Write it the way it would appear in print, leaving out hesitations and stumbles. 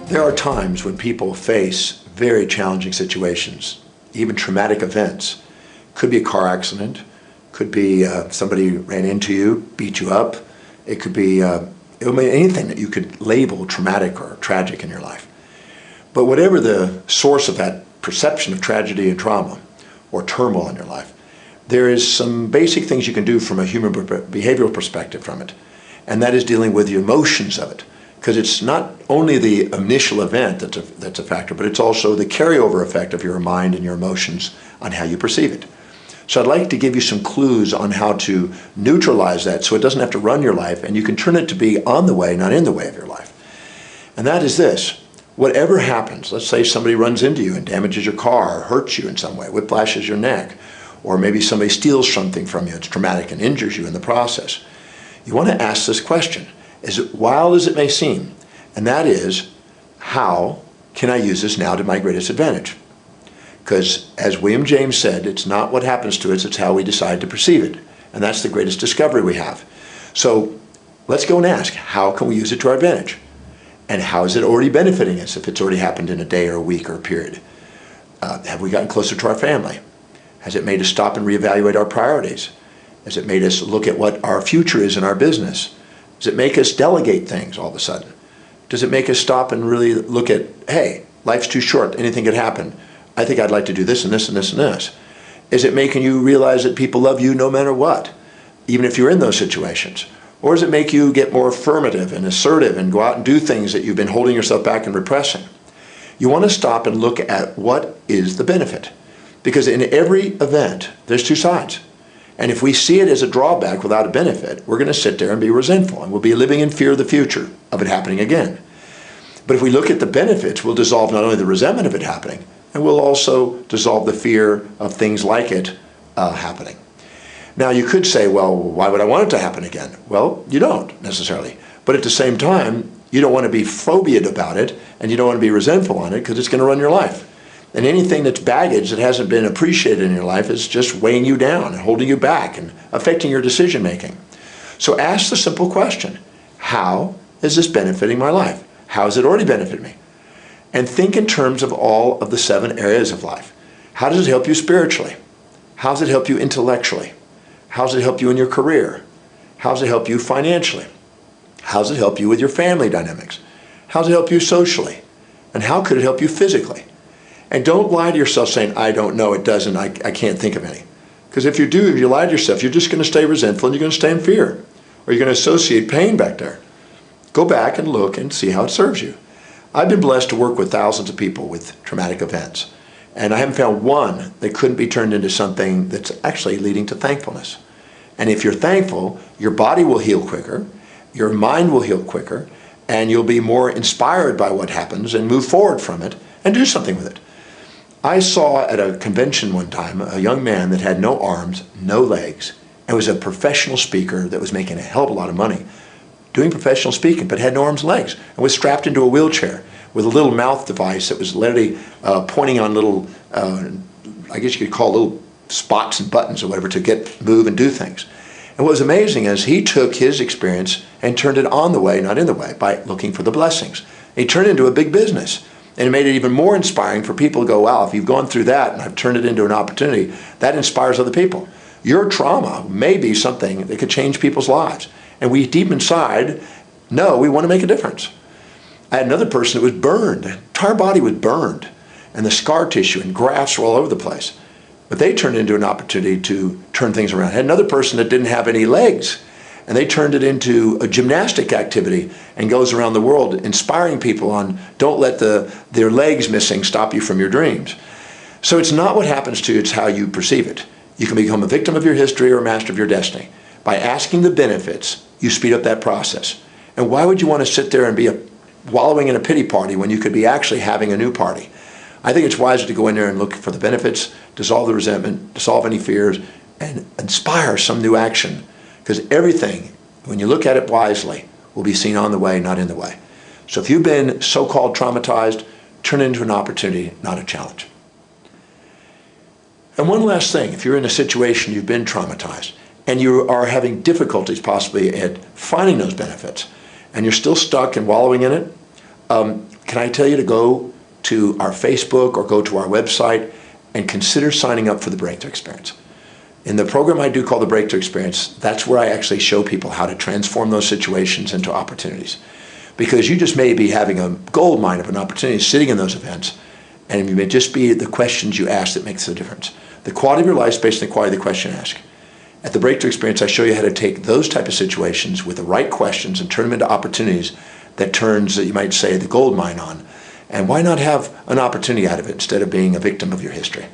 There are times when people face very challenging situations, even traumatic events. Could be a car accident, could be somebody ran into you, beat you up. It could be anything that you could label traumatic or tragic in your life. But whatever the source of that perception of tragedy and trauma or turmoil in your life, there is some basic things you can do from a human behavioral perspective from it. And that is dealing with the emotions of it. Because it's not only the initial event that's a factor, but it's also the carryover effect of your mind and your emotions on how you perceive it. So I'd like to give you some clues on how to neutralize that so it doesn't have to run your life and you can turn it to be on the way, not in the way of your life. And that is this: whatever happens, let's say somebody runs into you and damages your car or hurts you in some way, whiplashes your neck, or maybe somebody steals something from you, it's traumatic and injures you in the process. You want to ask this question, as wild as it may seem, and that is, how can I use this now to my greatest advantage? Because as William James said, it's not what happens to us, it's how we decide to perceive it. And that's the greatest discovery we have. So let's go and ask, how can we use it to our advantage? And how is it already benefiting us if it's already happened in a day or a week or a period? Have we gotten closer to our family? Has it made us stop and reevaluate our priorities? Has it made us look at what our future is in our business? Does it make us delegate things all of a sudden? Does it make us stop and really look at, hey, life's too short, anything could happen. I think I'd like to do this and this and this and this. Is it making you realize that people love you no matter what, even if you're in those situations? Or does it make you get more affirmative and assertive and go out and do things that you've been holding yourself back and repressing? You want to stop and look at what is the benefit. Because in every event, there's two sides. And if we see it as a drawback without a benefit, we're going to sit there and be resentful, and we'll be living in fear of the future of it happening again. But if we look at the benefits, we'll dissolve not only the resentment of it happening, and we'll also dissolve the fear of things like it happening. Now you could say, well, why would I want it to happen again? Well, you don't necessarily. But at the same time, you don't want to be phobiaed about it, and you don't want to be resentful on it because it's going to run your life. And anything that's baggage that hasn't been appreciated in your life is just weighing you down and holding you back and affecting your decision making. So ask the simple question, how is this benefiting my life? How has it already benefited me? And think in terms of all of the 7 areas of life. How does it help you spiritually? How does it help you intellectually? How does it help you in your career? How does it help you financially? How does it help you with your family dynamics? How does it help you socially? And how could it help you physically? And don't lie to yourself saying, I don't know, it doesn't, I can't think of any. Because if you do, if you lie to yourself, you're just going to stay resentful and you're going to stay in fear. Or you're going to associate pain back there. Go back and look and see how it serves you. I've been blessed to work with thousands of people with traumatic events. And I haven't found one that couldn't be turned into something that's actually leading to thankfulness. And if you're thankful, your body will heal quicker, your mind will heal quicker, and you'll be more inspired by what happens and move forward from it and do something with it. I saw at a convention one time a young man that had no arms, no legs, and was a professional speaker that was making a hell of a lot of money doing professional speaking, but had no arms and legs, and was strapped into a wheelchair with a little mouth device that was literally pointing on little, I guess you could call little spots and buttons or whatever to move and do things. And what was amazing is he took his experience and turned it on the way, not in the way, by looking for the blessings. He turned it into a big business. And it made it even more inspiring for people to go, wow, if you've gone through that and I've turned it into an opportunity, that inspires other people. Your trauma may be something that could change people's lives. And we deep inside know we want to make a difference. I had another person that was burned. The entire body was burned. And the scar tissue and grafts were all over the place. But they turned it into an opportunity to turn things around. I had another person that didn't have any legs. And they turned it into a gymnastic activity and goes around the world inspiring people on don't let their legs missing stop you from your dreams. So it's not what happens to you, it's how you perceive it. You can become a victim of your history or a master of your destiny. By asking the benefits, you speed up that process. And why would you want to sit there and be wallowing in a pity party when you could be actually having a new party? I think it's wiser to go in there and look for the benefits, dissolve the resentment, dissolve any fears, and inspire some new action. Because everything, when you look at it wisely, will be seen on the way, not in the way. So if you've been so-called traumatized, turn it into an opportunity, not a challenge. And one last thing, if you're in a situation you've been traumatized, and you are having difficulties possibly at finding those benefits, and you're still stuck and wallowing in it, can I tell you to go to our Facebook or go to our website and consider signing up for the Breakthrough Experience. In the program I do called the Breakthrough Experience, that's where I actually show people how to transform those situations into opportunities. Because you just may be having a gold mine of an opportunity sitting in those events, and it may just be the questions you ask that makes the difference. The quality of your life is based on the quality of the question you ask. At the Breakthrough Experience, I show you how to take those type of situations with the right questions and turn them into opportunities that turns, you might say, the gold mine on. And why not have an opportunity out of it instead of being a victim of your history?